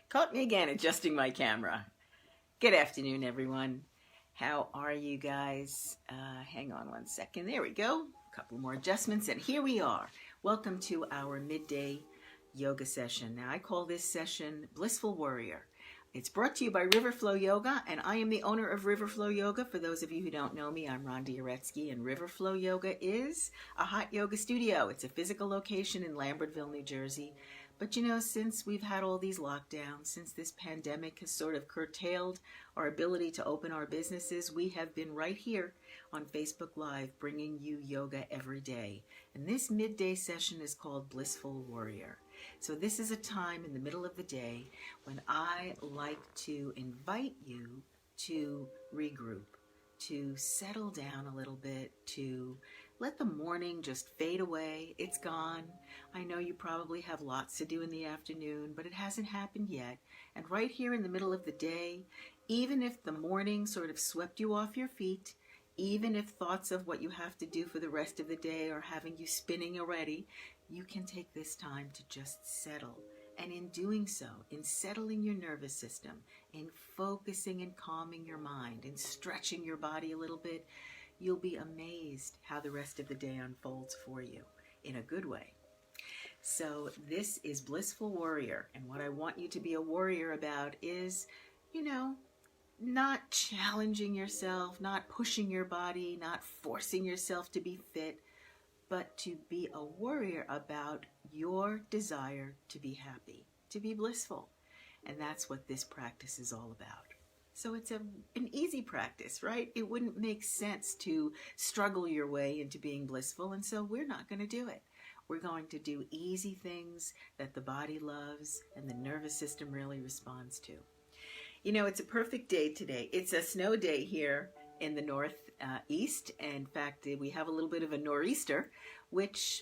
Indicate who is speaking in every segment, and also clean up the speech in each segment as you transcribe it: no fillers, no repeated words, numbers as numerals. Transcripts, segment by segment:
Speaker 1: Caught me again adjusting my camera. Good afternoon, everyone. How are you guys? Hang on one second. There we go. A couple more adjustments, and here we are. Welcome to our midday yoga session. Now, I call this session Blissful Warrior. It's brought to you by Riverflow Yoga, and I am the owner of Riverflow Yoga. For those of you who don't know me, I'm Rhonda Uretsky, and Riverflow Yoga is a hot yoga studio. It's a physical location in Lambertville, New Jersey. But you know, since we've had all these lockdowns, since this pandemic has sort of curtailed our ability to open our businesses, we have been right here on Facebook Live bringing you yoga every day. And this midday session is called Blissful Warrior. So this is a time in the middle of the day when I like to invite you to regroup, to settle down a little bit, to let the morning just fade away. It's gone. I know you probably have lots to do in the afternoon, but it hasn't happened yet. And right here in the middle of the day, even if the morning sort of swept you off your feet, even if thoughts of what you have to do for the rest of the day are having you spinning already, you can take this time to just settle. And in doing so, in settling your nervous system, in focusing and calming your mind, in stretching your body a little bit, you'll be amazed how the rest of the day unfolds for you in a good way. So this is Blissful Warrior, and what I want you to be a warrior about is, not challenging yourself, not pushing your body, not forcing yourself to be fit, but to be a warrior about your desire to be happy, to be blissful. And that's what this practice is all about. So it's an easy practice, right? It wouldn't make sense to struggle your way into being blissful, and so we're not going to do it. We're going to do easy things that the body loves and the nervous system really responds to. You know, it's a perfect day today. It's a snow day here in the northeast. In fact, we have a little bit of a nor'easter, which,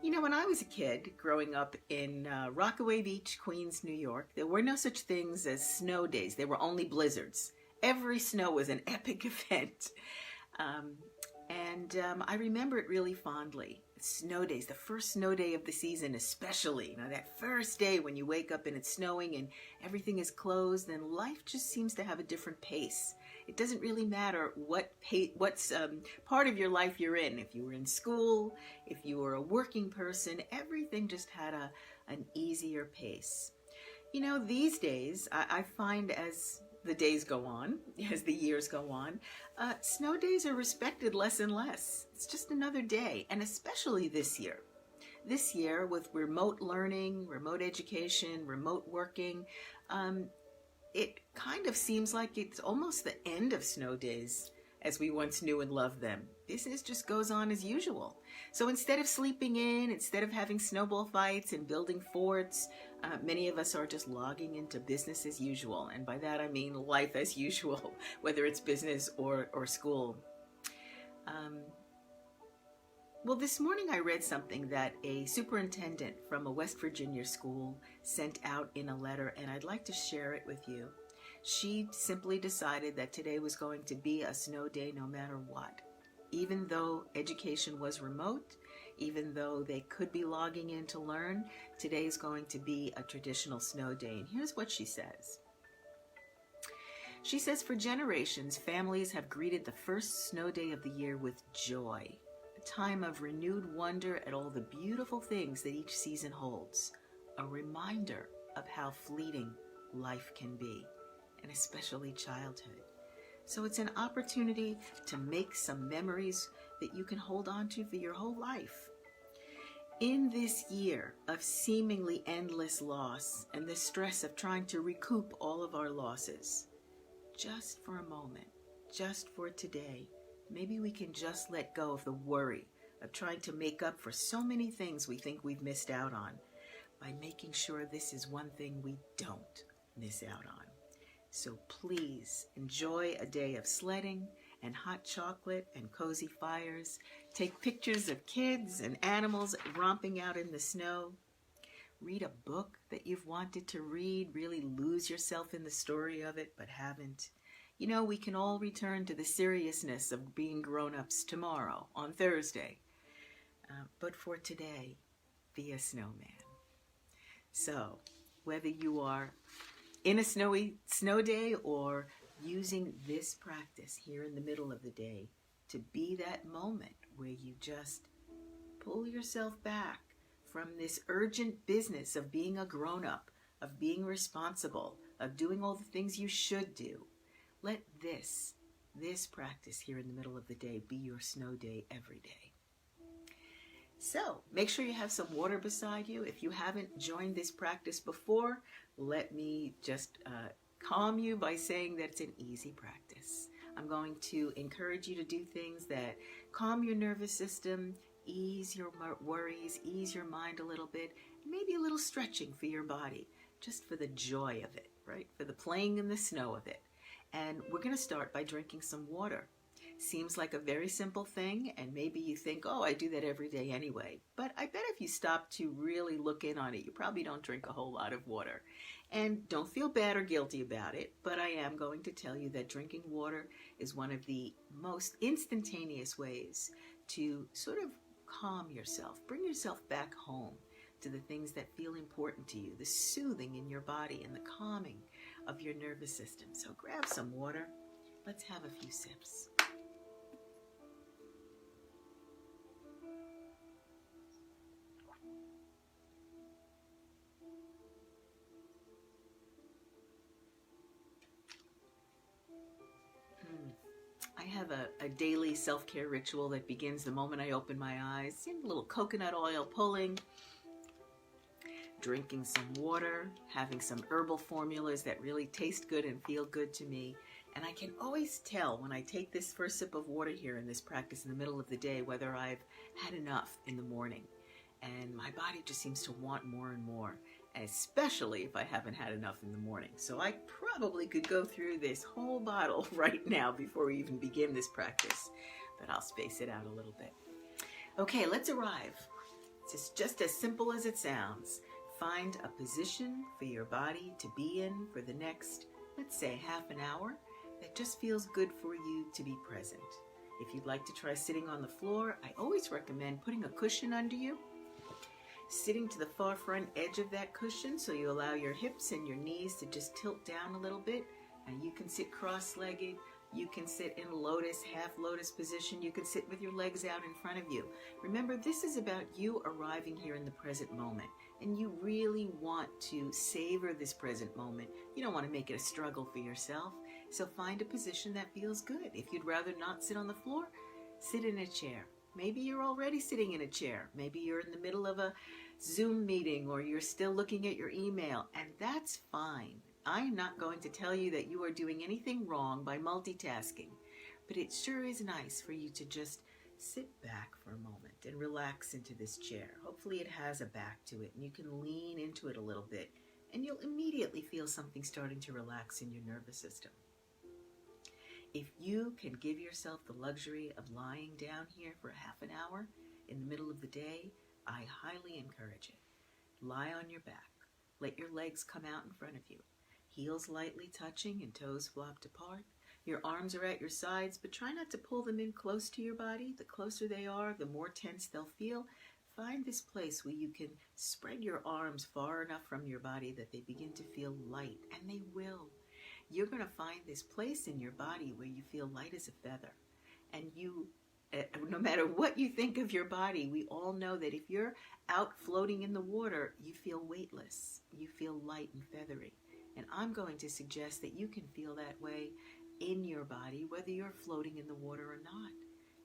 Speaker 1: when I was a kid growing up in Rockaway Beach, Queens, New York, there were no such things as snow days. There were only blizzards. Every snow was an epic event. I remember it really fondly. Snow days, the first snow day of the season especially. That first day when you wake up and it's snowing and everything is closed, then life just seems to have a different pace. It doesn't really matter what part of your life you're in. If you were in school, if you were a working person, everything just had an easier pace. These days, I find as the days go on, as the years go on, snow days are respected less and less. It's just another day, and especially this year. This year, with remote learning, remote education, remote working, it kind of seems like it's almost the end of snow days as we once knew and loved them. Business just goes on as usual. So instead of sleeping in, instead of having snowball fights and building forts, many of us are just logging into business as usual. And by that I mean life as usual, whether it's business or school. Well, this morning I read something that a superintendent from a West Virginia school sent out in a letter, and I'd like to share it with you. She simply decided that today was going to be a snow day no matter what. Even though education was remote, even though they could be logging in to learn, today is going to be a traditional snow day. And here's what she says. She says, for generations, families have greeted the first snow day of the year with joy, a time of renewed wonder at all the beautiful things that each season holds, a reminder of how fleeting life can be, and especially childhood. So it's an opportunity to make some memories that you can hold on to for your whole life. In this year of seemingly endless loss and the stress of trying to recoup all of our losses, just for a moment, just for today, maybe we can just let go of the worry of trying to make up for so many things we think we've missed out on by making sure this is one thing we don't miss out on. So please enjoy a day of sledding and hot chocolate and cozy fires. Take pictures of kids and animals romping out in the snow. Read a book that you've wanted to read. Really lose yourself in the story of it but haven't. We can all return to the seriousness of being grown-ups tomorrow, on Thursday. But for today, be a snowman. So whether you are in a snow day or using this practice here in the middle of the day to be that moment where you just pull yourself back from this urgent business of being a grown-up, of being responsible, of doing all the things you should do. Let this practice here in the middle of the day be your snow day every day. So make sure you have some water beside you. If you haven't joined this practice before, let me just calm you by saying that it's an easy practice. I'm going to encourage you to do things that calm your nervous system, ease your worries, ease your mind a little bit, maybe a little stretching for your body, just for the joy of it, right? For the playing in the snow of it. And we're going to start by drinking some water. Seems like a very simple thing, and maybe you think, oh, I do that every day anyway. But I bet if you stop to really look in on it, you probably don't drink a whole lot of water. And don't feel bad or guilty about it, but I am going to tell you that drinking water is one of the most instantaneous ways to sort of calm yourself, bring yourself back home to the things that feel important to you, the soothing in your body and the calming of your nervous system. So grab some water. Let's have a few sips. I have a daily self-care ritual that begins the moment I open my eyes. A little coconut oil pulling, drinking some water, having some herbal formulas that really taste good and feel good to me. And I can always tell when I take this first sip of water here in this practice in the middle of the day whether I've had enough in the morning. And my body just seems to want more and more, especially if I haven't had enough in the morning. So I probably could go through this whole bottle right now before we even begin this practice, but I'll space it out a little bit. Okay, let's arrive. It's just as simple as it sounds. Find a position for your body to be in for the next, let's say, half an hour that just feels good for you to be present. If you'd like to try sitting on the floor, I always recommend putting a cushion under you, sitting to the far front edge of that cushion so you allow your hips and your knees to just tilt down a little bit. And you can sit cross-legged, you can sit in lotus, half lotus position, you can sit with your legs out in front of you. Remember, this is about you arriving here in the present moment, and you really want to savor this present moment. You don't want to make it a struggle for yourself, so find a position that feels good. If you'd rather not sit on the floor, sit in a chair. Maybe you're already sitting in a chair. Maybe you're in the middle of a Zoom meeting or you're still looking at your email, and that's fine. I am not going to tell you that you are doing anything wrong by multitasking, but it sure is nice for you to just sit back for a moment and relax into this chair. Hopefully it has a back to it and you can lean into it a little bit and you'll immediately feel something starting to relax in your nervous system. If you can give yourself the luxury of lying down here for half an hour in the middle of the day, I highly encourage it. Lie on your back. Let your legs come out in front of you. Heels lightly touching and toes flopped apart. Your arms are at your sides, but try not to pull them in close to your body. The closer they are, the more tense they'll feel. Find this place where you can spread your arms far enough from your body that they begin to feel light, and they will. You're going to find this place in your body where you feel light as a feather. And you, no matter what you think of your body, we all know that if you're out floating in the water, you feel weightless. You feel light and feathery. And I'm going to suggest that you can feel that way in your body, whether you're floating in the water or not.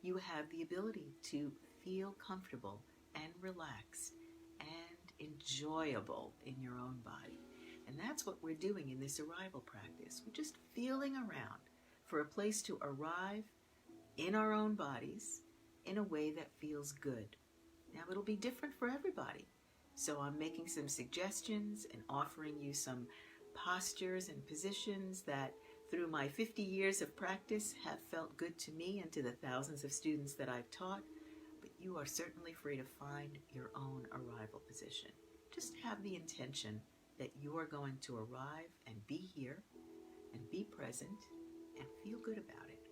Speaker 1: You have the ability to feel comfortable and relaxed and enjoyable in your own body. And that's what we're doing in this arrival practice. We're just feeling around for a place to arrive in our own bodies in a way that feels good. Now, it'll be different for everybody. So I'm making some suggestions and offering you some postures and positions that through my 50 years of practice have felt good to me and to the thousands of students that I've taught. But you are certainly free to find your own arrival position. Just have the intention that you are going to arrive and be here and be present and feel good about it.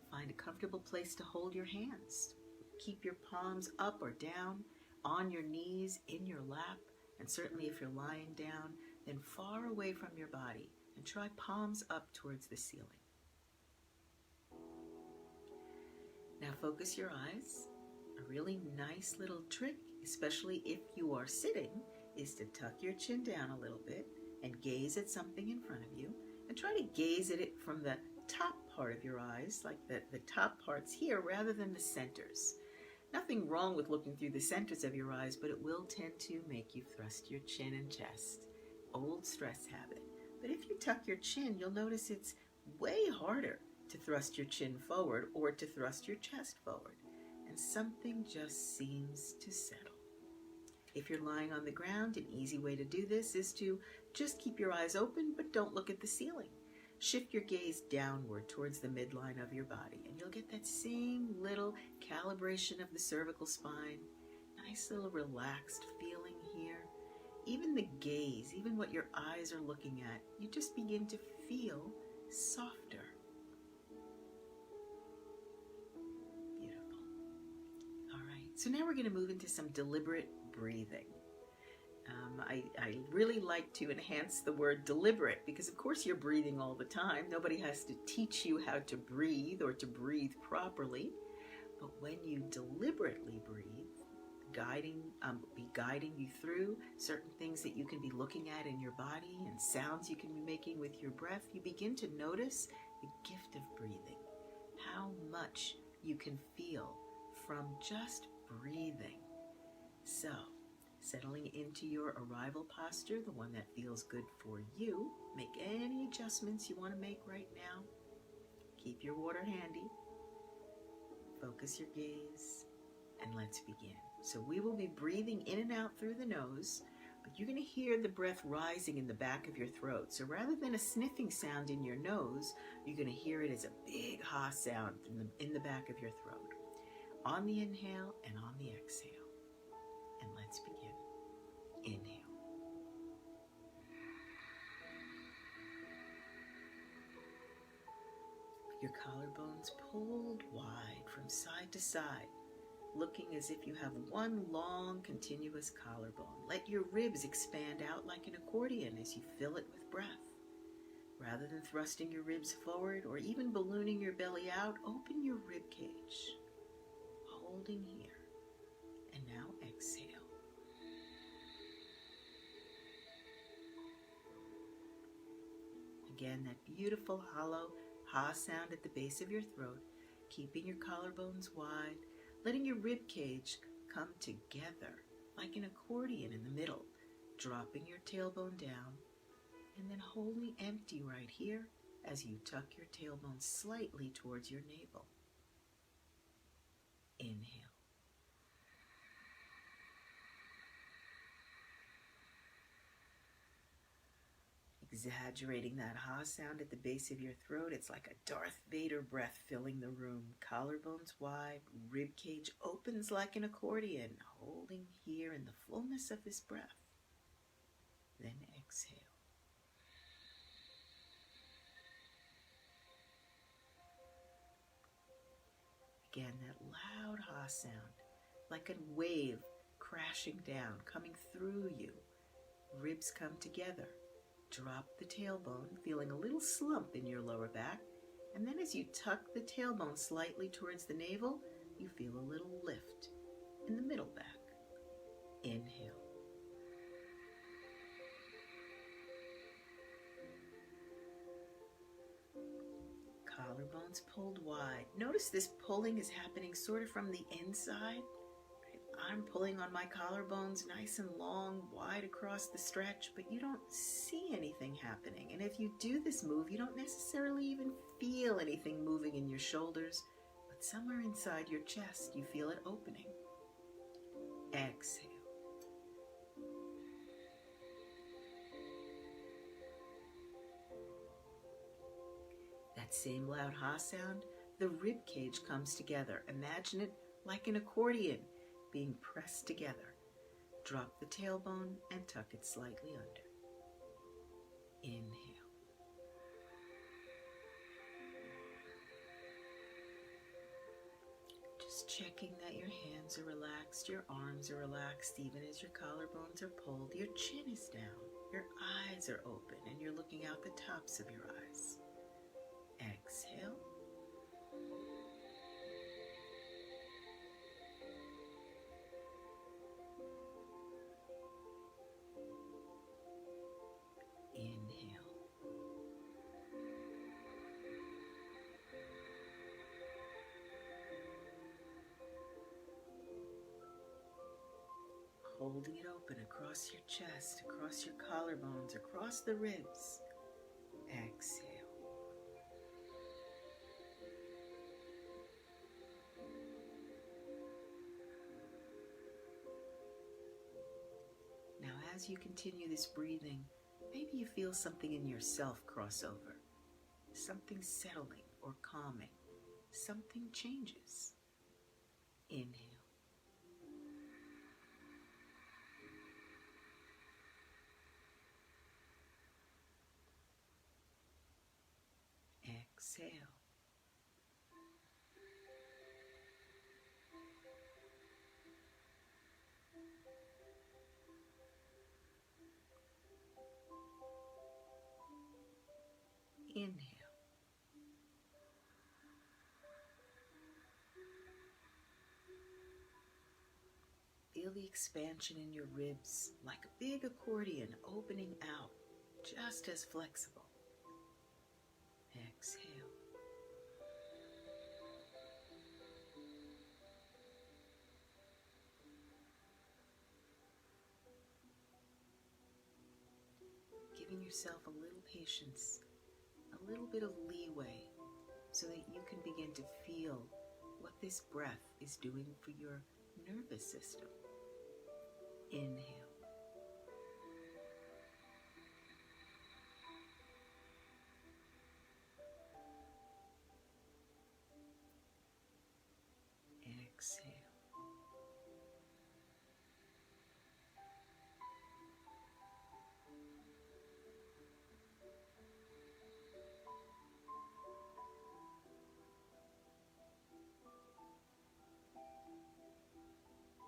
Speaker 1: Find a comfortable place to hold your hands. Keep your palms up or down, on your knees, in your lap, And certainly if you're lying down, then far away from your body, and try palms up towards the ceiling. Now focus your eyes. A really nice little trick, especially if you are sitting, is to tuck your chin down a little bit and gaze at something in front of you, and try to gaze at it from the top part of your eyes, like the top parts here, rather than the centers. Nothing wrong with looking through the centers of your eyes, but it will tend to make you thrust your chin and chest. Old stress habit. But if you tuck your chin, you'll notice it's way harder to thrust your chin forward or to thrust your chest forward. And something just seems to settle. If you're lying on the ground, an easy way to do this is to just keep your eyes open, but don't look at the ceiling. Shift your gaze downward towards the midline of your body, and you'll get that same little calibration of the cervical spine. Nice little relaxed feeling here. Even the gaze, even what your eyes are looking at, you just begin to feel softer. Beautiful. All right, so now we're going to move into some deliberate breathing. I really like to enhance the word deliberate because, of course, you're breathing all the time. Nobody has to teach you how to breathe or to breathe properly. But when you deliberately breathe, be guiding you through certain things that you can be looking at in your body and sounds you can be making with your breath, you begin to notice the gift of breathing, how much you can feel from just breathing. So, settling into your arrival posture, the one that feels good for you. Make any adjustments you want to make right now. Keep your water handy. Focus your gaze, and let's begin. So we will be breathing in and out through the nose, but you're going to hear the breath rising in the back of your throat. So rather than a sniffing sound in your nose, you're going to hear it as a big ha sound in the back of your throat. On the inhale and on the exhale. And let's begin. Inhale. Your collarbones pulled wide from side to side, looking as if you have one long, continuous collarbone. Let your ribs expand out like an accordion as you fill it with breath. Rather than thrusting your ribs forward or even ballooning your belly out, open your rib cage, holding here. And now exhale. Again, that beautiful hollow ha sound at the base of your throat, keeping your collarbones wide, letting your rib cage come together like an accordion in the middle, dropping your tailbone down, and then holding empty right here as you tuck your tailbone slightly towards your navel. Inhale. Exaggerating that ha sound at the base of your throat, it's like a Darth Vader breath filling the room. Collarbones wide, rib cage opens like an accordion, holding here in the fullness of this breath. Then exhale. Again, that loud ha sound, like a wave crashing down, coming through you. Ribs come together. Drop the tailbone, feeling a little slump in your lower back, and then as you tuck the tailbone slightly towards the navel, you feel a little lift in the middle back. Inhale. Collarbones pulled wide. Notice this pulling is happening sort of from the inside. I'm pulling on my collarbones nice and long, wide across the stretch, but you don't see anything happening. And if you do this move, you don't necessarily even feel anything moving in your shoulders, but somewhere inside your chest, you feel it opening. Exhale. That same loud ha sound, the rib cage comes together. Imagine it like an accordion being pressed together. Drop the tailbone and tuck it slightly under. Inhale. Just checking that your hands are relaxed, your arms are relaxed, even as your collarbones are pulled, your chin is down, your eyes are open, and you're looking out the tops of your eyes. Exhale. Inhale. Holding it open across your chest, across your collarbones, across the ribs. Exhale. Now, as you continue this breathing, maybe you feel something in yourself cross over. Something settling or calming. Something changes. Inhale. Exhale. Inhale. Feel the expansion in your ribs like a big accordion opening out, just as flexible. Exhale. Giving yourself a little patience, a little bit of leeway, so that you can begin to feel what this breath is doing for your nervous system. Inhale. Exhale.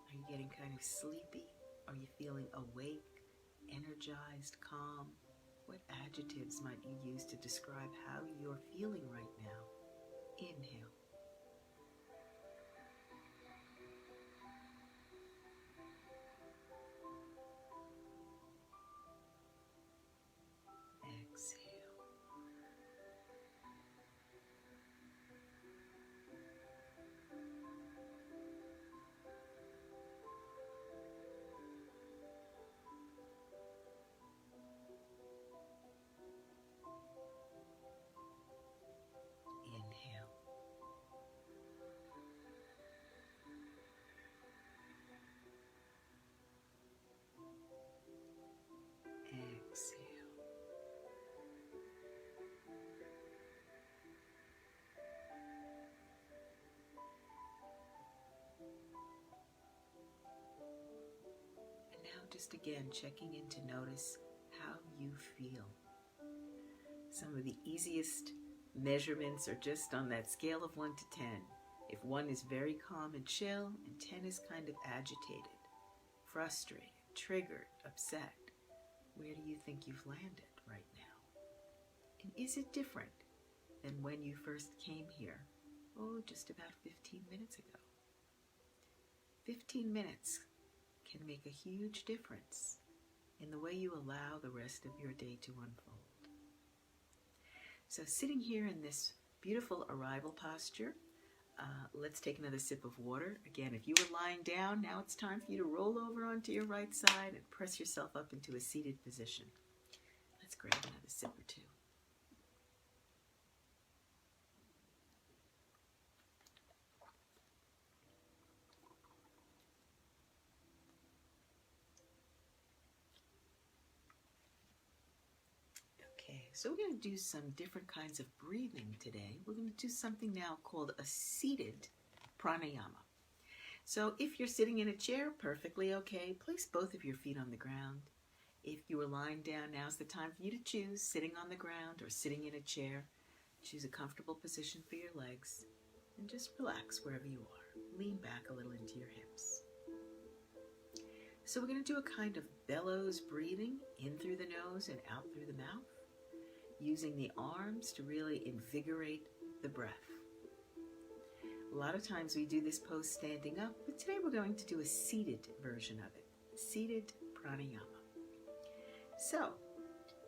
Speaker 1: Are you getting kind of sleepy? Are you feeling awake, energized, calm? What adjectives might you use to describe how you're feeling right now? Inhale. Exhale. Inhale. Exhale. And now just again checking in to notice how you feel. Some of the easiest measurements are just on that scale of 1 to 10. If 1 is very calm and chill, and 10 is kind of agitated, frustrated, triggered, upset, where do you think you've landed right now? And is it different than when you first came here, just about 15 minutes ago? 15 minutes can make a huge difference in the way you allow the rest of your day to unfold. So sitting here in this beautiful arrival posture, let's take another sip of water. Again, if you were lying down, now it's time for you to roll over onto your right side and press yourself up into a seated position. Let's grab another sip or two. So we're going to do some different kinds of breathing today. We're going to do something now called a seated pranayama. So if you're sitting in a chair, perfectly okay. Place both of your feet on the ground. If you are lying down, now's the time for you to choose sitting on the ground or sitting in a chair. Choose a comfortable position for your legs and just relax wherever you are. lean back a little into your hips. So we're going to do a kind of bellows breathing in through the nose and out through the mouth, using the arms to really invigorate the breath. A lot of times we do this pose standing up, but today we're going to do a seated version of it, seated pranayama. So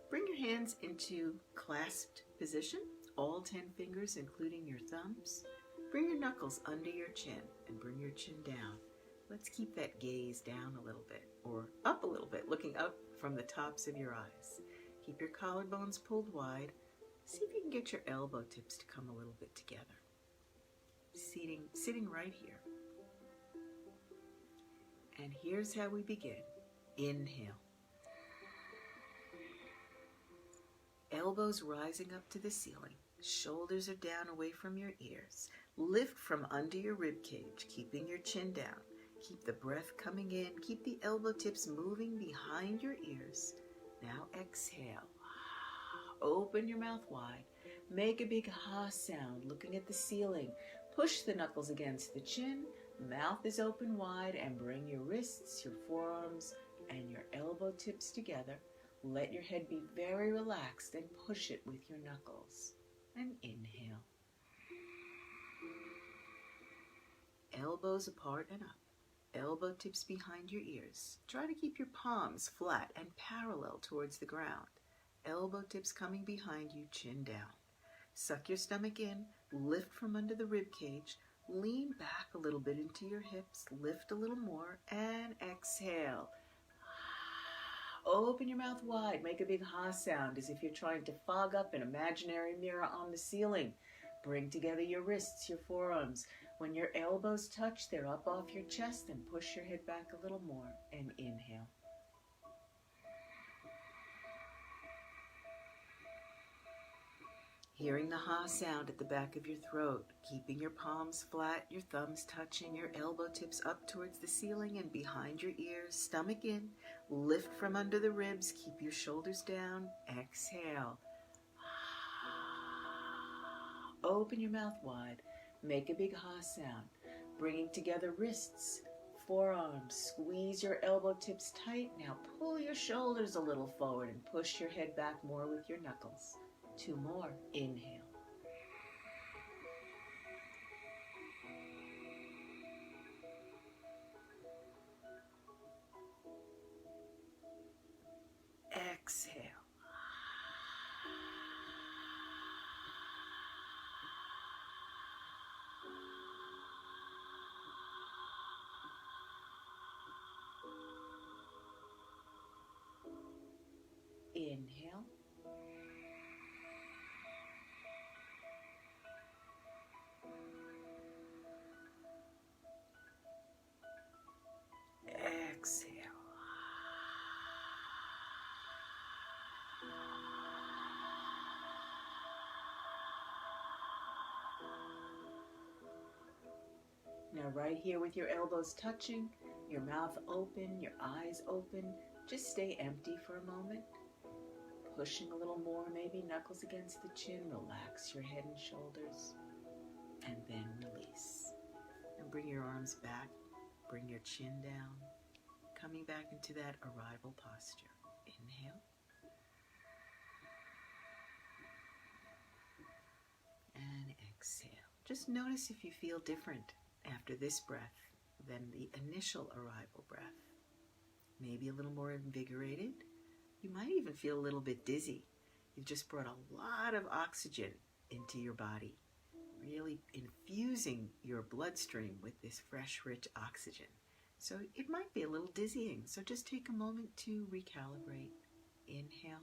Speaker 1: bring your hands into clasped position, all 10 fingers including your thumbs. Bring your knuckles under your chin and bring your chin down. Let's keep that gaze down a little bit, or up a little bit, looking up from the tops of your eyes. Keep your collarbones pulled wide. See if you can get your elbow tips to come a little bit together. Sitting right here. And here's how we begin. Inhale. Elbows rising up to the ceiling. Shoulders are down away from your ears. Lift from under your rib cage, keeping your chin down. Keep the breath coming in. Keep the elbow tips moving behind your ears. Now exhale. Open your mouth wide. Make a big ha sound, looking at the ceiling. Push the knuckles against the chin. Mouth is open wide, and bring your wrists, your forearms, and your elbow tips together. Let your head be very relaxed and push it with your knuckles. And inhale. Elbows apart and up. Elbow tips behind your ears. Try to keep your palms flat and parallel towards the ground. Elbow tips coming behind you, chin down. Suck your stomach in. Lift from under the rib cage. Lean back a little bit into your hips. Lift a little more and exhale. Open your mouth wide. Make a big ha sound as if you're trying to fog up an imaginary mirror on the ceiling. Bring together your wrists, your forearms. When your elbows touch, they're up off your chest, and push your head back a little more and inhale. Hearing the ha sound at the back of your throat, keeping your palms flat, your thumbs touching, your elbow tips up towards the ceiling and behind your ears, stomach in, lift from under the ribs, keep your shoulders down, exhale. Open your mouth wide, make a big ha sound, bringing together wrists, forearms, squeeze your elbow tips tight. Now pull your shoulders a little forward and push your head back more with your knuckles. 2 more. Inhale. Exhale. Inhale. Exhale. Now right here with your elbows touching, your mouth open, your eyes open, just stay empty for a moment. Pushing a little more, maybe knuckles against the chin, relax your head and shoulders, and then release. And bring your arms back, bring your chin down, coming back into that arrival posture. Inhale. And exhale. Just notice if you feel different after this breath than the initial arrival breath. Maybe a little more invigorated. You might even feel a little bit dizzy. You've just brought a lot of oxygen into your body, really infusing your bloodstream with this fresh, rich oxygen. So it might be a little dizzying. So just take a moment to recalibrate. Inhale.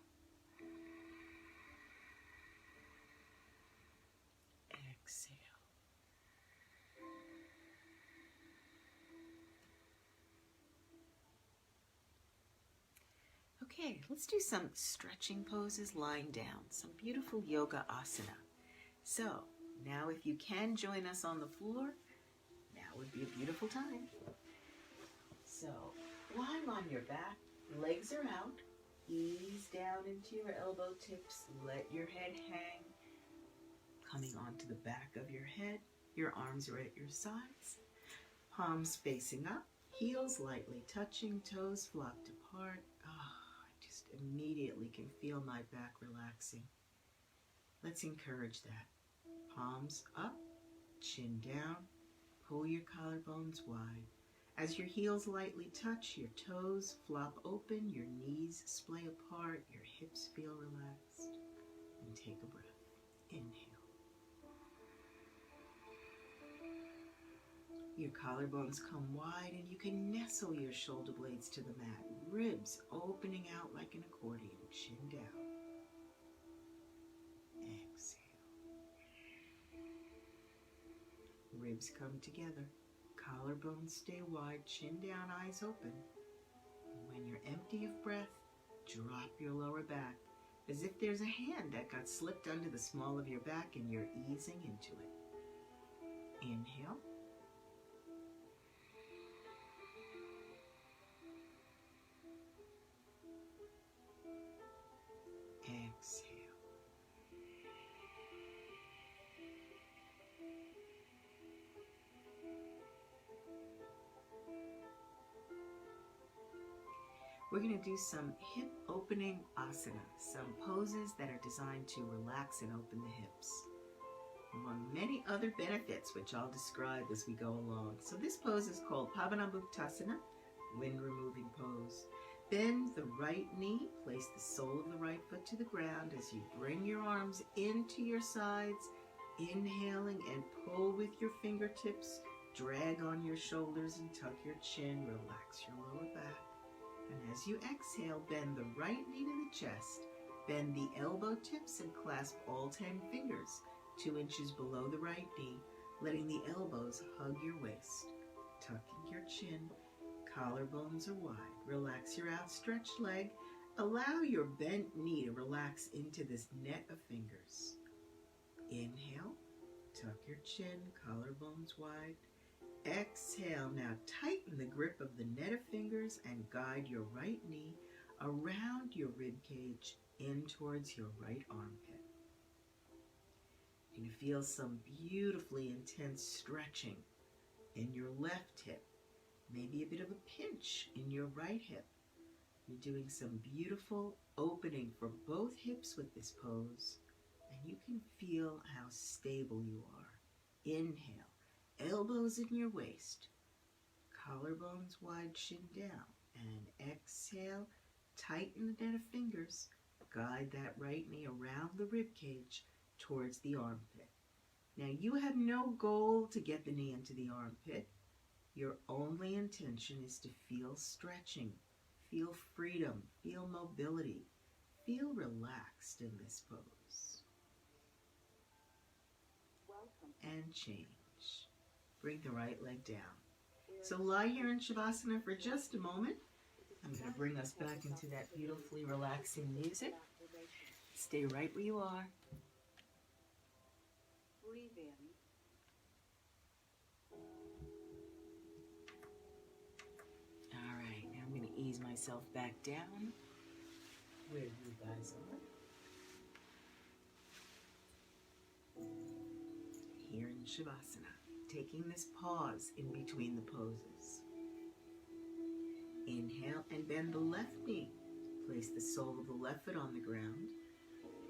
Speaker 1: Exhale. Okay, let's do some stretching poses lying down, some beautiful yoga asana. So now if you can join us on the floor, now would be a beautiful time. So lying on your back, legs are out, ease down into your elbow tips, let your head hang, coming onto the back of your head, your arms are at your sides. Palms facing up, heels lightly touching, toes flopped apart. I just immediately can feel my back relaxing. Let's encourage that. Palms up, chin down, pull your collarbones wide. As your heels lightly touch, your toes flop open, your knees splay apart, your hips feel relaxed. And take a breath. Inhale. Your collarbones come wide and you can nestle your shoulder blades to the mat. Ribs opening out like an accordion, chin down. Exhale. Ribs come together. Collarbones stay wide, chin down, eyes open. And when you're empty of breath, drop your lower back as if there's a hand that got slipped under the small of your back and you're easing into it. Inhale. Exhale. We're going to do some hip opening asana, some poses that are designed to relax and open the hips. Among many other benefits, which I'll describe as we go along. So this pose is called Pavanamuktasana, wind removing pose. Bend the right knee, place the sole of the right foot to the ground as you bring your arms into your sides, inhaling and pull with your fingertips, drag on your shoulders and tuck your chin, relax your lower back. And as you exhale, bend the right knee to the chest, bend the elbow tips and clasp all 10 fingers 2 inches below the right knee, letting the elbows hug your waist, tucking your chin. Collarbones are wide. Relax your outstretched leg. Allow your bent knee to relax into this net of fingers. Inhale, tuck your chin, collarbones wide. Exhale, now tighten the grip of the net of fingers and guide your right knee around your rib cage in towards your right armpit. You're going to feel some beautifully intense stretching in your left hip. Maybe a bit of a pinch in your right hip. You're doing some beautiful opening for both hips with this pose, and you can feel how stable you are. Inhale, elbows in your waist, collarbones wide, chin down, and exhale, tighten the net of fingers, guide that right knee around the rib cage towards the armpit. Now you have no goal to get the knee into the armpit. Your only intention is to feel stretching, feel freedom, feel mobility, feel relaxed in this pose. And change. Bring the right leg down. So lie here in Shavasana for just a moment. I'm going to bring us back into that beautifully relaxing music. Stay right where you are.
Speaker 2: Breathe in.
Speaker 1: I'm going to ease myself back down where you guys are. Here in Shavasana, taking this pause in between the poses. Inhale and bend the left knee. Place the sole of the left foot on the ground.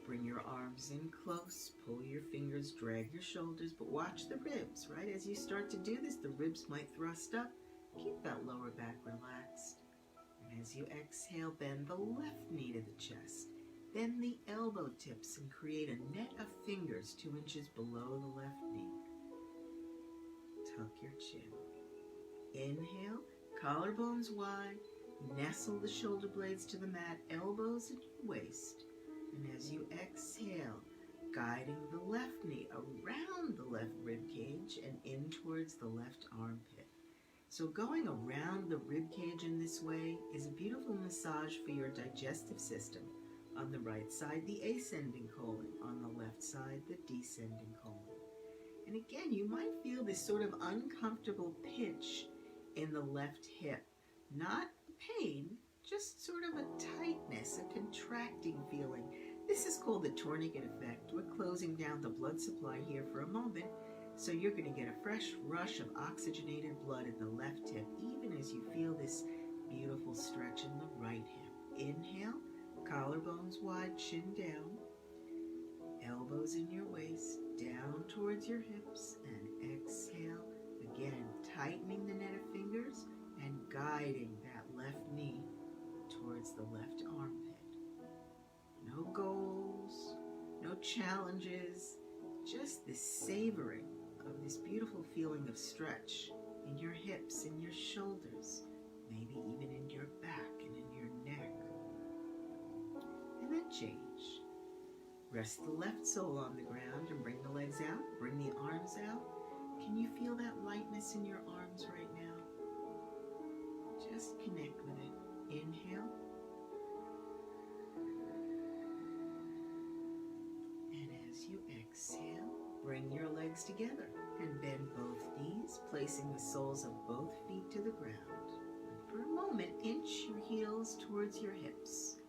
Speaker 1: Bring your arms in close, pull your fingers, drag your shoulders, but watch the ribs, right? As you start to do this, the ribs might thrust up. Keep that lower back relaxed. And as you exhale, bend the left knee to the chest. Bend the elbow tips and create a net of fingers 2 inches below the left knee. Tuck your chin. Inhale, collarbones wide. Nestle the shoulder blades to the mat, elbows at your waist. And as you exhale, guiding the left knee around the left rib cage and in towards the left armpit. So going around the rib cage in this way is a beautiful massage for your digestive system. On the right side, the ascending colon. On the left side, the descending colon. And again, you might feel this sort of uncomfortable pinch in the left hip. Not pain, just sort of a tightness, a contracting feeling. This is called the tourniquet effect. We're closing down the blood supply here for a moment So you're going to get a fresh rush of oxygenated blood in the left hip, even as you feel this beautiful stretch in the right hip. Inhale, collarbones wide, chin down, elbows in your waist, down towards your hips, and exhale, again, tightening the net of fingers and guiding that left knee towards the left armpit. No goals, no challenges, just this savoring of this beautiful feeling of stretch in your hips, in your shoulders, maybe even in your back and in your neck. And then change. Rest the left sole on the ground and bring the legs out, bring the arms out. Can you feel that lightness in your arms right now? Just connect with it. Inhale. And as you exhale, bring your legs together and bend both knees, placing the soles of both feet to the ground. And for a moment, inch your heels towards your hips.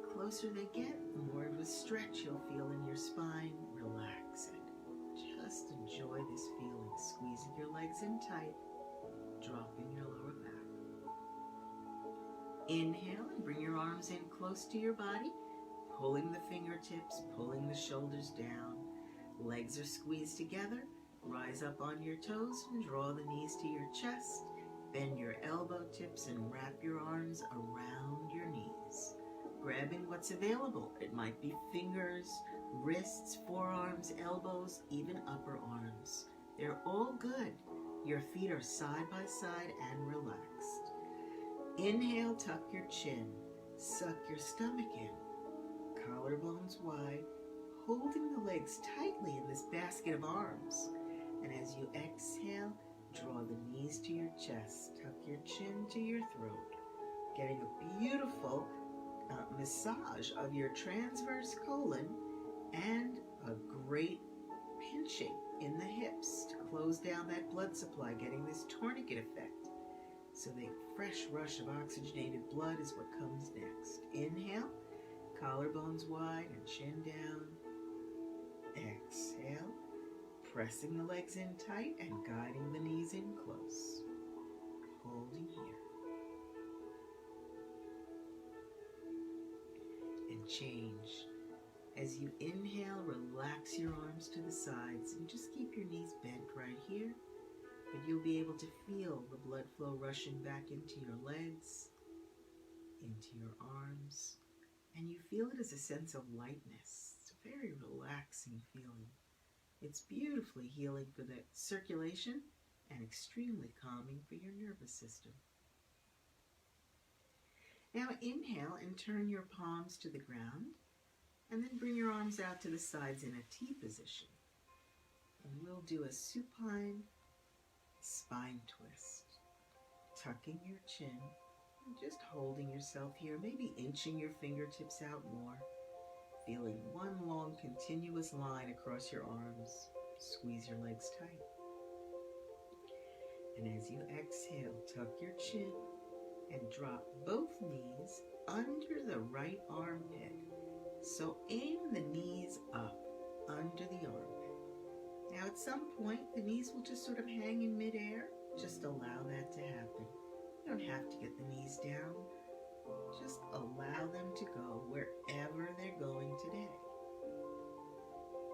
Speaker 1: The closer they get, the more of a stretch you'll feel in your spine. Relax it. Just enjoy this feeling, squeezing your legs in tight, dropping your lower back. Inhale and bring your arms in close to your body, pulling the fingertips, pulling the shoulders down. Legs are squeezed together. Rise up on your toes and draw the knees to your chest. Bend your elbow tips and wrap your arms around your knees, grabbing what's available. It might be fingers, wrists, forearms, elbows, even upper arms. They're all good. Your feet are side by side and relaxed. Inhale, tuck your chin. Suck your stomach in. Collarbones wide, holding the legs tightly in this basket of arms. And as you exhale, draw the knees to your chest. Tuck your chin to your throat. Getting a beautiful massage of your transverse colon and a great pinching in the hips to close down that blood supply, getting this tourniquet effect. So the fresh rush of oxygenated blood is what comes next. Inhale, collarbones wide and chin down. Exhale, pressing the legs in tight and guiding the knees in close. Holding here. And change. As you inhale, relax your arms to the sides and just keep your knees bent right here. But you'll be able to feel the blood flow rushing back into your legs, into your arms, and you feel it as a sense of lightness. It's a very relaxing feeling. It's beautifully healing for the circulation and extremely calming for your nervous system. Now inhale and turn your palms to the ground, and then bring your arms out to the sides in a T position. And we'll do a supine spine twist, tucking your chin, and just holding yourself here, maybe inching your fingertips out more, feeling one long continuous line across your arms. Squeeze your legs tight. And as you exhale, tuck your chin and drop both knees under the right armpit. So aim the knees up under the armpit. Now at some point, the knees will just sort of hang in midair. Just allow that to happen. You don't have to get the knees down. Just allow them to go wherever they're going today.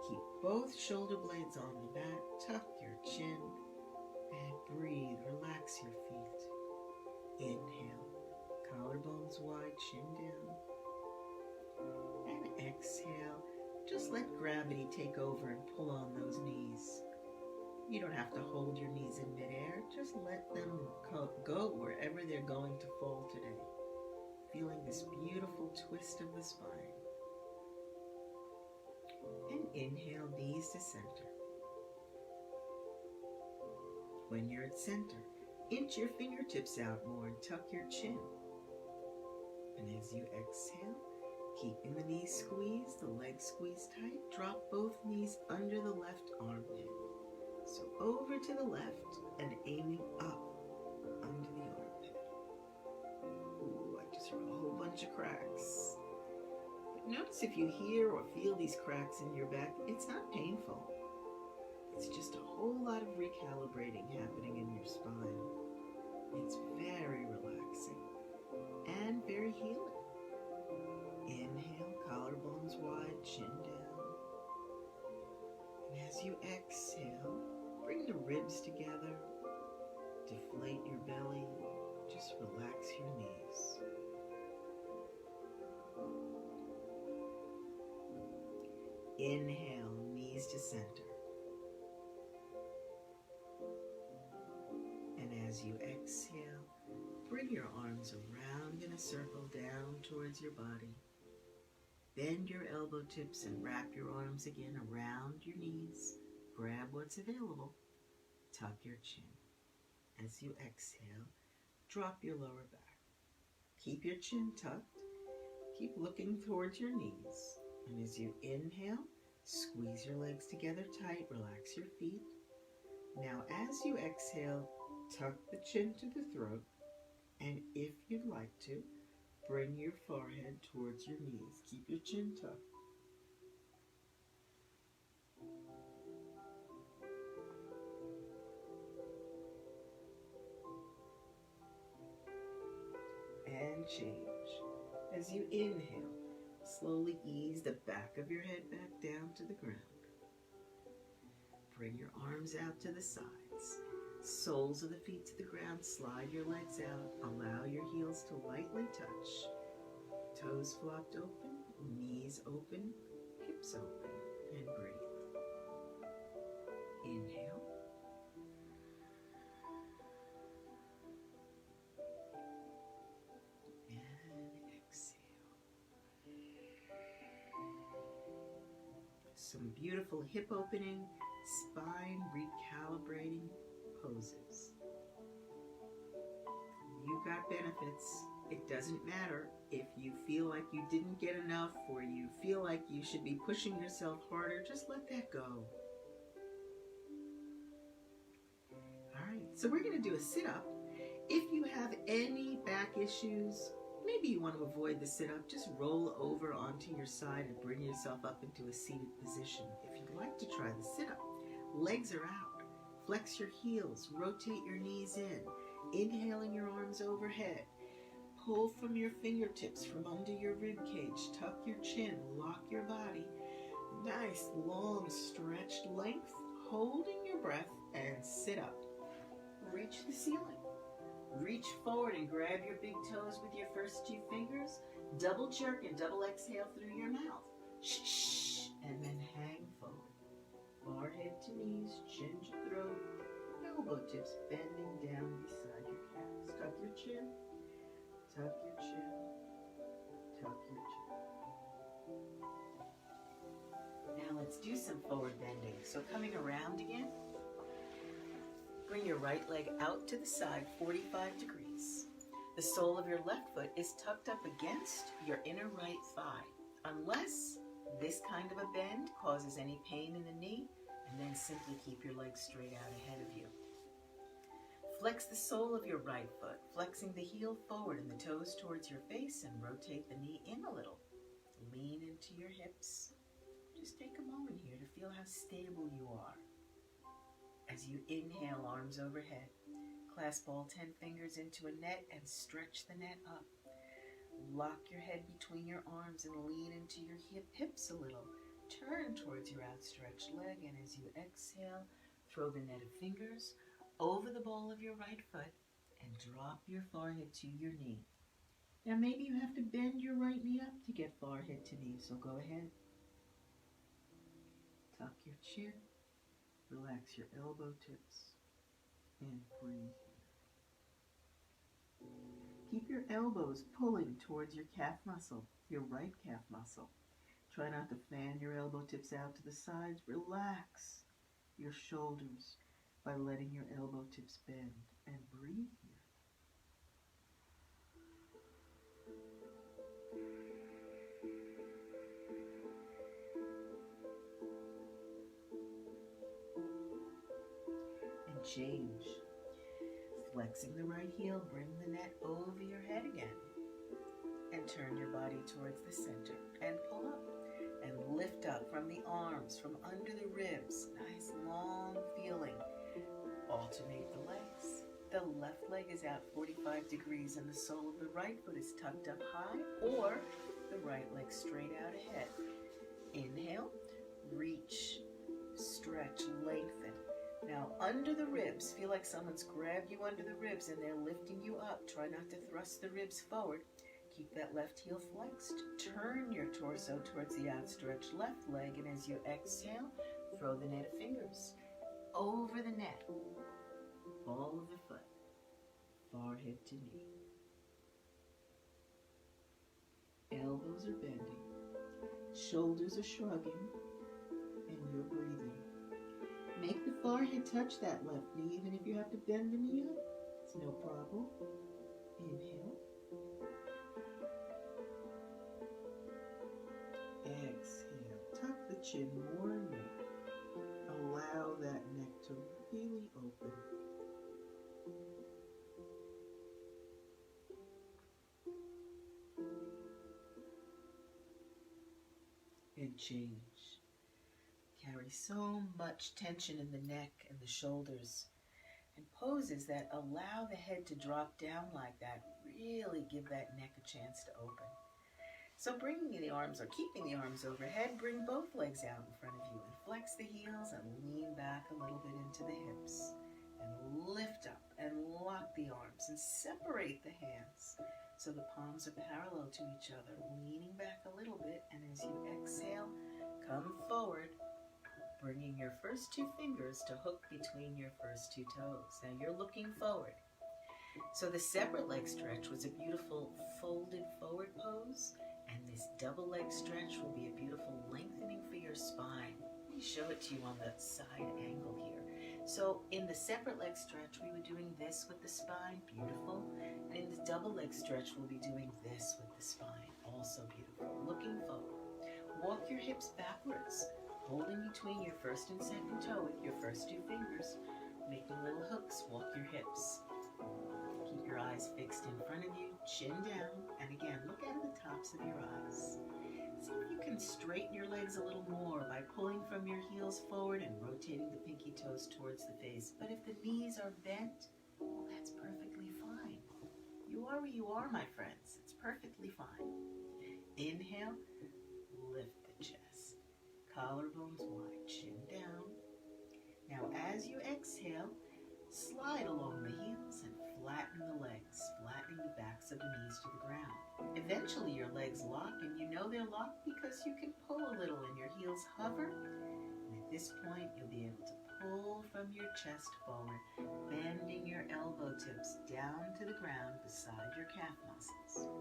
Speaker 1: Keep both shoulder blades on the back. Tuck your chin and breathe. Relax your feet. Inhale, collarbones wide, chin down. And exhale. Just let gravity take over and pull on those knees. You don't have to hold your knees in midair. Just let them go wherever they're going to fall today. Feeling this beautiful twist of the spine. And inhale, knees to center. When you're at center, inch your fingertips out more and tuck your chin. And as you exhale, keeping the knees squeezed, the legs squeezed tight, drop both knees under the left armpit. So over to the left and aiming up under the armpit. Ooh, I just heard a whole bunch of cracks. But notice if you hear or feel these cracks in your back, it's not painful. It's just a whole lot of recalibrating happening in your spine. It's very relaxing and very healing. Inhale, collarbones wide, chin down. And as you exhale, bring the ribs together, deflate your belly, just relax your knees. Inhale, knees to center. And as you exhale, bring your arms around in a circle down towards your body. Bend your elbow tips and wrap your arms again around your knees. Grab what's available. Tuck your chin. As you exhale, drop your lower back. Keep your chin tucked. Keep looking towards your knees. And as you inhale, squeeze your legs together tight, relax your feet. Now as you exhale, tuck the chin to the throat, and if you'd like to, bring your forehead towards your knees. Keep your chin tucked. And change. As you inhale, slowly ease the back of your head back down to the ground. Bring your arms out to the sides. Soles of the feet to the ground. Slide your legs out. Allow your heels to lightly touch. Toes flopped open, knees open, hips open, and breathe. Inhale. Some beautiful hip opening, spine recalibrating poses. You got benefits. It doesn't matter if you feel like you didn't get enough or you feel like you should be pushing yourself harder. Just let that go. All right, so we're going to do a sit-up. If you have any back issues, maybe you want to avoid the sit-up, just roll over onto your side and bring yourself up into a seated position. If you'd like to try the sit-up, legs are out. Flex your heels, rotate your knees in, inhaling your arms overhead. Pull from your fingertips from under your rib cage, tuck your chin, lock your body. Nice long stretched length, holding your breath, and sit up. Reach the ceiling. Reach forward and grab your big toes with your first two fingers. Double jerk and double exhale through your mouth. Shh, and then hang forward. Forehead to knees, chin to throat, elbow tips bending down beside your calves. Tuck your chin, tuck your chin, tuck your chin. Now let's do some forward bending. So coming around again. Bring your right leg out to the side 45 degrees. The sole of your left foot is tucked up against your inner right thigh, unless this kind of a bend causes any pain in the knee, and then simply keep your legs straight out ahead of you. Flex the sole of your right foot, flexing the heel forward and the toes towards your face, and rotate the knee in a little. Lean into your hips. Just take a moment here to feel how stable you are. As you inhale, arms overhead, clasp all 10 fingers into a net and stretch the net up. Lock your head between your arms and lean into your hips a little. Turn towards your outstretched leg, and as you exhale, throw the net of fingers over the ball of your right foot and drop your forehead to your knee. Now maybe you have to bend your right knee up to get forehead to knee, so go ahead. Tuck your chin. Relax your elbow tips and breathe. Keep your elbows pulling towards your calf muscle, your right calf muscle. Try not to fan your elbow tips out to the sides. Relax your shoulders by letting your elbow tips bend, and breathe here. Change. Flexing the right heel, bring the net over your head again. And turn your body towards the center. And pull up. And lift up from the arms, from under the ribs. Nice long Alternate the legs. The left leg is out 45 degrees and the sole of the right foot is tucked up high, or the right leg straight out ahead. Inhale, reach, stretch, lengthen. Now under the ribs, feel like someone's grabbed you under the ribs and they're lifting you up. Try not to thrust the ribs forward. Keep that left heel flexed. Turn your torso towards the outstretched left leg, and as you exhale, throw the net of fingers over the net. Ball of the foot, forehead to knee. Elbows are bending, shoulders are shrugging, and you're breathing. Make the forehead touch that left knee, even if you have to bend the knee up. It's no problem. Inhale. Exhale. Tuck the chin more and more. Allow that neck to really open. And change. Carry so much tension in the neck and the shoulders. And poses that allow the head to drop down like that really give that neck a chance to open. So bringing the arms, or keeping the arms overhead, bring both legs out in front of you and flex the heels and lean back a little bit into the hips. And lift up and lock the arms and separate the hands so the palms are parallel to each other, leaning back a little bit. And as you exhale, come forward, bringing your first two fingers to hook between your first two toes. Now you're looking forward. So the separate leg stretch was a beautiful folded forward pose, and this double leg stretch will be a beautiful lengthening for your spine. Let me show it to you on the side angle here. So in the separate leg stretch, we were doing this with the spine, beautiful. And in the double leg stretch, we'll be doing this with the spine, also beautiful. Looking forward. Walk your hips backwards, holding between your first and second toe with your first two fingers, making little hooks. Walk your hips. Keep your eyes fixed in front of you, chin down, and again, look out of the tops of your eyes. See if you can straighten your legs a little more by pulling from your heels forward and rotating the pinky toes towards the face. But if the knees are bent, well, that's perfectly fine. You are where you are, my friends. It's perfectly fine. Inhale, lift the chest. Collarbones wide, chin down. Now as you exhale, slide along the heels and flatten the legs, flattening the backs of the knees to the ground. Eventually your legs lock, and you know they're locked because you can pull a little and your heels hover. And at this point, you'll be able to pull from your chest forward, bending your elbow tips down to the ground beside your calf muscles.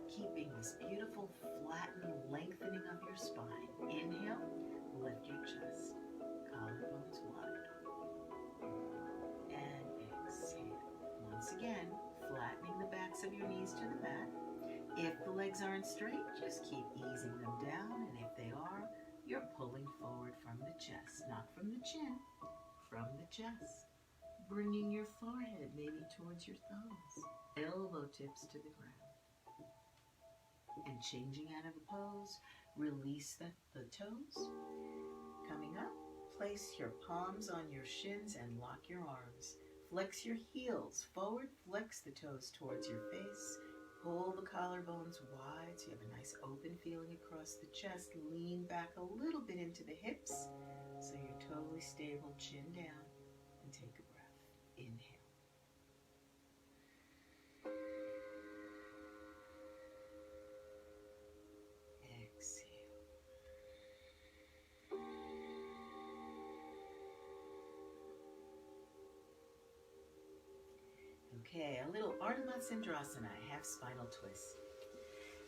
Speaker 1: Keeping this beautiful flattening, lengthening of your spine. Inhale, lift your chest, collarbones wide. And exhale. Once again, flattening the backs of your knees to the mat. If the legs aren't straight, just keep easing them down, and if they are, you're pulling forward from the chest, not from the chin, from the chest. Bringing your forehead maybe towards your thumbs, elbow tips to the ground. And changing out of the pose, release the toes. Coming up, place your palms on your shins and lock your arms. Flex your heels forward, flex the toes towards your face. Pull the collarbones wide so you have a nice open feeling across the chest. Lean back a little bit into the hips so you're totally stable, chin down, and take a breath. Inhale. Okay, a little Ardha Matsyendrasana, half spinal twist.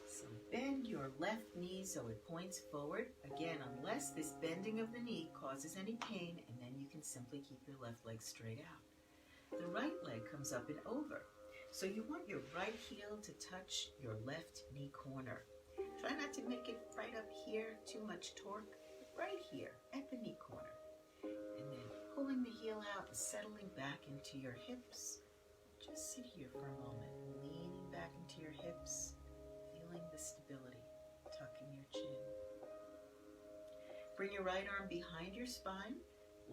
Speaker 1: So bend your left knee so it points forward. Again, unless this bending of the knee causes any pain, and then you can simply keep your left leg straight out. The right leg comes up and over. So you want your right heel to touch your left knee corner. Try not to make it right up here, too much torque. Right here at the knee corner. And then pulling the heel out and settling back into your hips. Just sit here for a moment, leaning back into your hips, feeling the stability, tucking your chin. Bring your right arm behind your spine,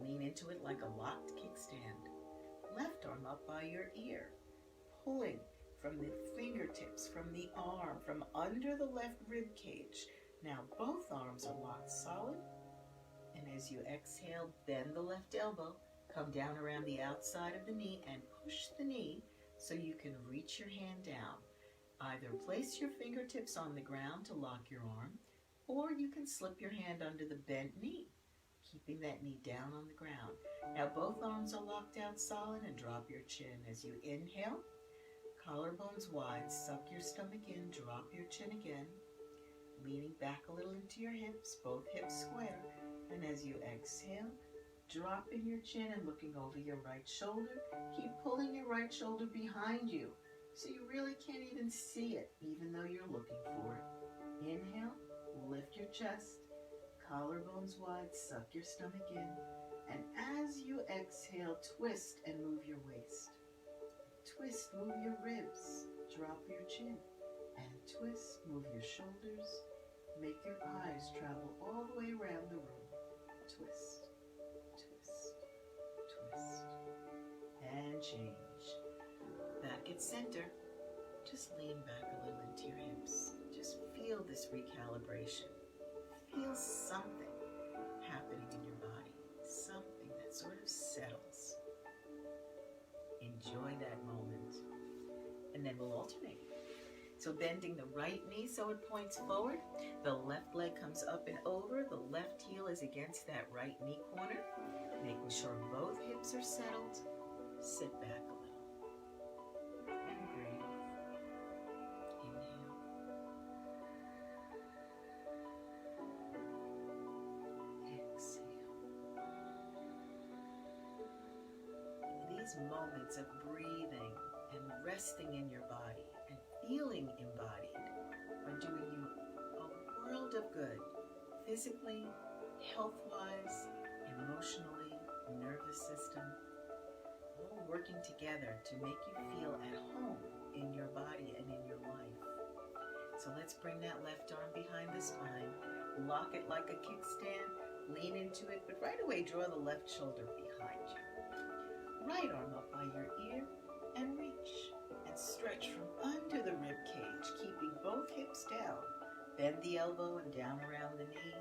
Speaker 1: Lean into it like a locked kickstand. Left arm up by your ear, pulling from the fingertips, from the arm, from under the left rib cage. Now both arms are locked solid. And as you exhale, bend the left elbow, come down around the outside of the knee and push the knee so you can reach your hand down. Either place your fingertips on the ground to lock your arm, or you can slip your hand under the bent knee, keeping that knee down on the ground. Now both arms are locked out solid, and drop your chin. As you inhale, collarbones wide, suck your stomach in, drop your chin again, leaning back a little into your hips, both hips square. And as you exhale, dropping your chin and looking over your right shoulder, keep pulling your right shoulder behind you so you really can't even see it, even though you're looking for it. Inhale, lift your chest, collarbones wide, suck your stomach in, and as you exhale, twist and move your waist. Twist, move your ribs, drop your chin, and twist, move your shoulders, make your eyes travel all the way around the room. Twist, twist, twist, and change. Back at center, just lean back a little into your hips. Just feel this recalibration. Feel something happening in your body, something that sort of settles. Enjoy that moment, and then we'll alternate. So bending the right knee so it points forward, the left leg comes up and over, the left heel is against that right knee corner, making sure both hips are settled. Sit back a little and breathe. Inhale. Exhale. These moments of breathing and resting in your body and feeling embodied are doing you a world of good, physically, health-wise, emotionally, nervous system, all working together to make you feel at home in your body and in your life. So let's bring that left arm behind the spine, lock it like a kickstand, lean into it, but right away draw the left shoulder behind you. Right arm up by your ear and reach. And stretch from under the rib cage, keeping both hips down. Bend the elbow and down around the knee,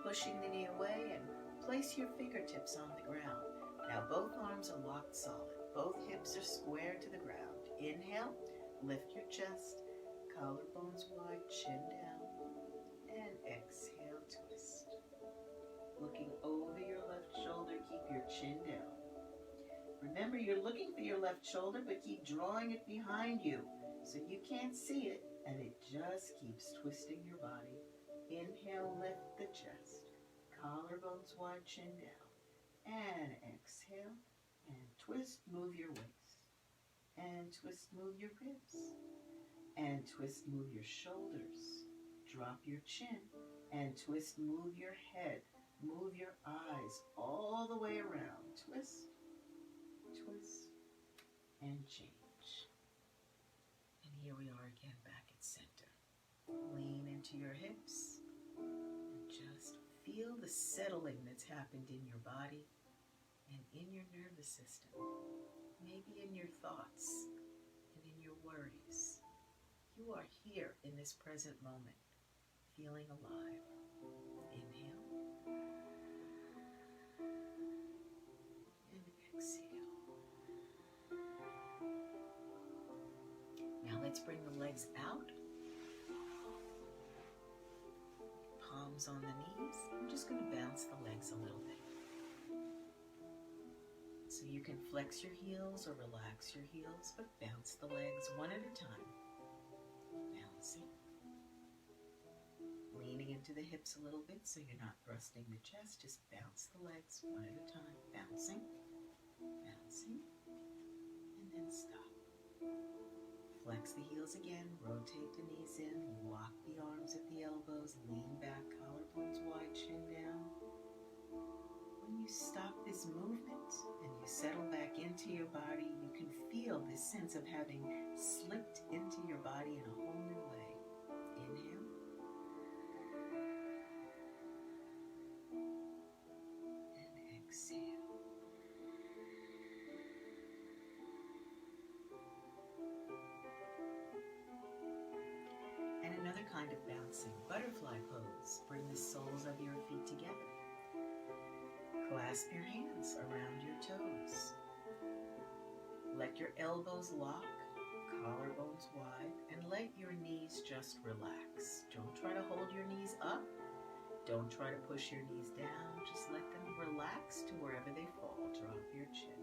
Speaker 1: pushing the knee away, and place your fingertips on the ground. Now both arms are locked solid. Both hips are square to the ground. Inhale, lift your chest, collarbones wide, chin down, and exhale, twist. Looking over your left shoulder, keep your chin down. Remember, you're looking for your left shoulder, but keep drawing it behind you so you can't see it, and it just keeps twisting your body. Inhale, lift the chest, collarbones wide, chin down, and exhale, and twist, move your waist, and twist, move your ribs, and twist, move your shoulders, drop your chin, and twist, move your head, move your eyes all the way around, twist, twist, and change. And here we are again back at center. Lean into your hips and just feel the settling that's happened in your body and in your nervous system, maybe in your thoughts and in your worries. You are here in this present moment, feeling alive. Inhale and exhale. Now let's bring the legs out. Palms on the knees. I'm just going to bounce the legs a little bit. So you can flex your heels or relax your heels, but bounce the legs one at a time. Bouncing. Leaning into the hips a little bit so you're not thrusting the chest. Just bounce the legs one at a time. Bouncing, bouncing, and then stop. Flex the heels again, rotate the knees in, lock the arms at the elbows, lean back, collarbones wide, chin down. When you stop this movement and you settle back into your body, you can feel this sense of having slipped into your body in a whole new way. Inhale. And exhale. butterfly pose. Bring the soles of your feet together. Clasp your hands around your toes. Let your elbows lock, collarbones wide, and let your knees just relax. Don't try to hold your knees up. Don't try to push your knees down. Just let them relax to wherever they fall. Drop your chin.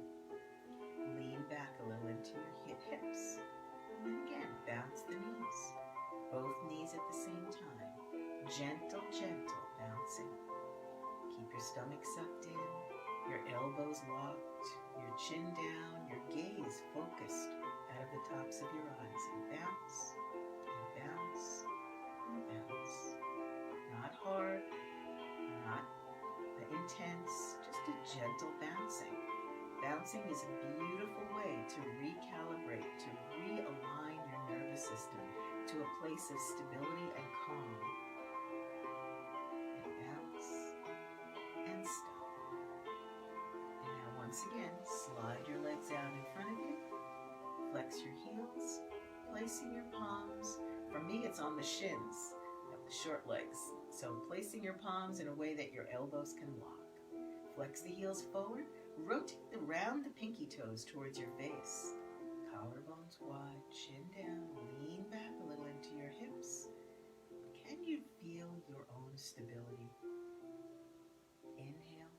Speaker 1: Lean back a little into your hips. And then again, bounce the knees. Both knees at the same time. Gentle, gentle bouncing. Keep your stomach sucked in, your elbows locked, your chin down, your gaze focused out of the tops of your eyes. And bounce, and bounce, and bounce. Not hard, not intense, just a gentle bouncing. Bouncing is a beautiful way to recalibrate, to realign your nervous system to a place of stability and calm. And bounce, and stop. And now once again, slide your legs out in front of you. Flex your heels, placing your palms. For me, it's on the shins of the short legs. So placing your palms in a way that your elbows can lock. Flex the heels forward. Rotate around the pinky toes towards your face. Collarbones wide, chin down, lean back a little into your hips. Can you feel your own stability? Inhale.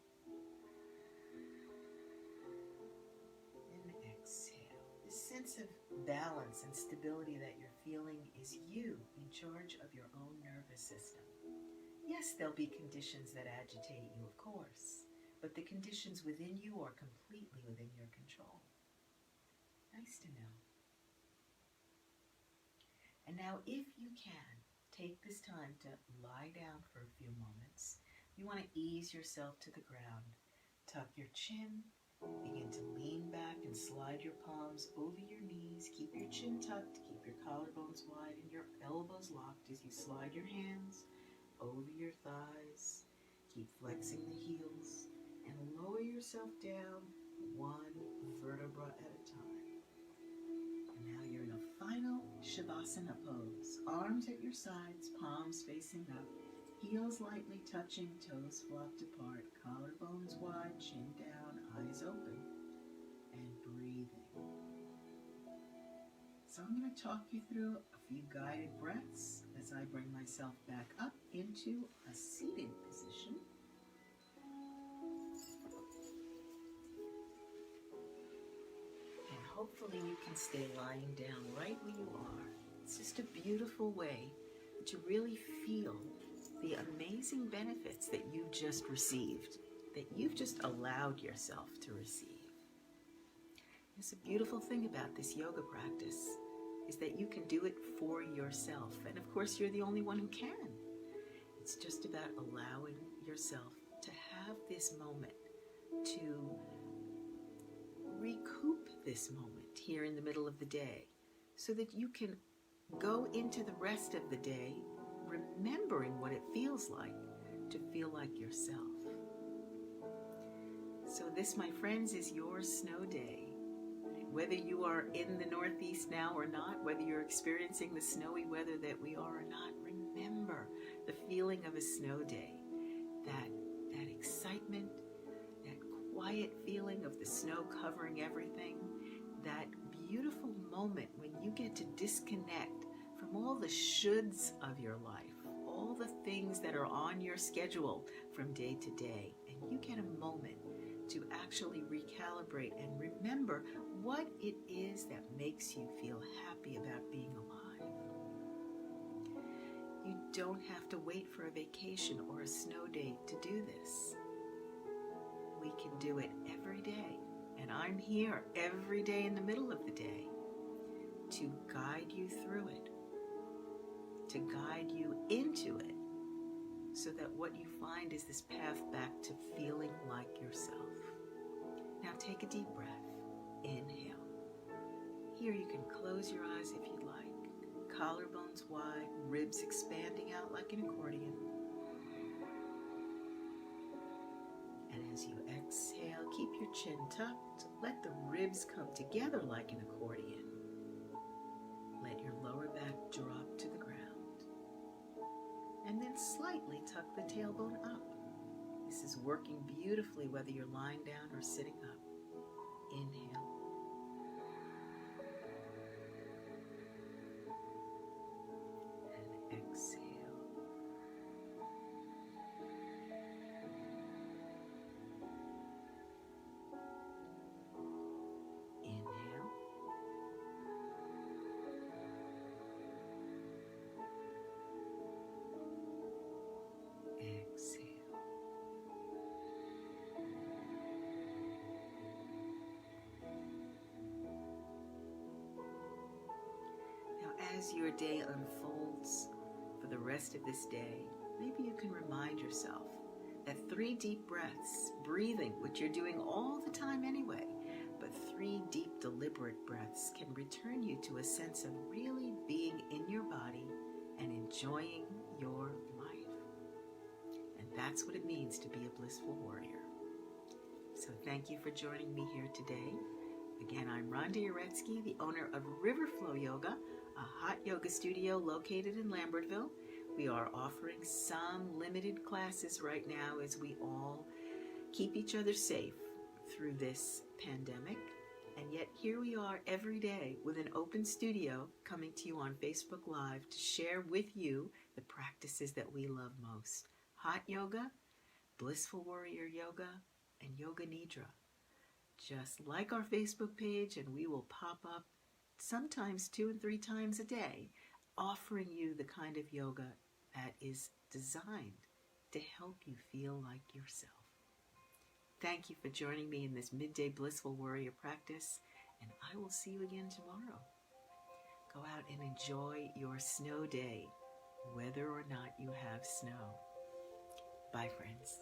Speaker 1: And exhale. This sense of balance and stability that you're feeling is you in charge of your own nervous system. Yes, there'll be conditions that agitate you, of course. But the conditions within you are completely within your control. Nice to know. And now, if you can, take this time to lie down for a few moments. You want to ease yourself to the ground. Tuck your chin. Begin to lean back and slide your palms over your knees. Keep your chin tucked. Keep your collarbones wide and your elbows locked as you slide your hands over your thighs. Keep flexing the heels. And lower yourself down one vertebra at a time. And now you're in a final Shavasana pose. Arms at your sides, palms facing up, heels lightly touching, toes flopped apart, collarbones wide, chin down, eyes open, and breathing. So I'm going to talk you through a few guided breaths as I bring myself back up into a seated position. Hopefully you can stay lying down right where you are. It's just a beautiful way to really feel the amazing benefits that you've just received, that you've just allowed yourself to receive. It's a beautiful thing about this yoga practice is that you can do it for yourself. And of course, you're the only one who can. It's just about allowing yourself to have this moment, to recoup this moment here in the middle of the day so that you can go into the rest of the day remembering what it feels like to feel like yourself. So this, my friends, is your snow day. Whether you are in the Northeast now or not, whether you're experiencing the snowy weather that we are or not, remember the feeling of a snow day, that excitement, quiet feeling of the snow covering everything, that beautiful moment when you get to disconnect from all the shoulds of your life, all the things that are on your schedule from day to day, and you get a moment to actually recalibrate and remember what it is that makes you feel happy about being alive. You don't have to wait for a vacation or a snow day to do this. We can do it every day, and I'm here every day in the middle of the day to guide you through it, to guide you into it, so that what you find is this path back to feeling like yourself. Now take a deep breath. Inhale. Here you can close your eyes if you'd like. Collarbones wide, ribs expanding out like an accordion. And as you exhale, keep your chin tucked. Let the ribs come together like an accordion. Let your lower back drop to the ground. And then slightly tuck the tailbone up. This is working beautifully whether you're lying down or sitting up. Inhale. And exhale. Inhale. Exhale. As your day unfolds for the rest of this day, maybe you can remind yourself that 3 deep breaths, breathing, which you're doing all the time anyway, but 3 deep deliberate breaths can return you to a sense of really being in your body and enjoying your life. And that's what it means to be a blissful warrior. So thank you for joining me here today. Again, I'm Rhonda Uretsky, the owner of Riverflow Yoga, a hot yoga studio located in Lambertville. We are offering some limited classes right now as we all keep each other safe through this pandemic. And yet here we are every day with an open studio coming to you on Facebook Live to share with you the practices that we love most. Hot yoga, blissful warrior yoga, and yoga nidra. Just like our Facebook page, and we will pop up sometimes 2 and 3 times a day, offering you the kind of yoga that is designed to help you feel like yourself. Thank you for joining me in this midday blissful warrior practice, and I will see you again tomorrow. Go out and enjoy your snow day, whether or not you have snow. Bye, friends.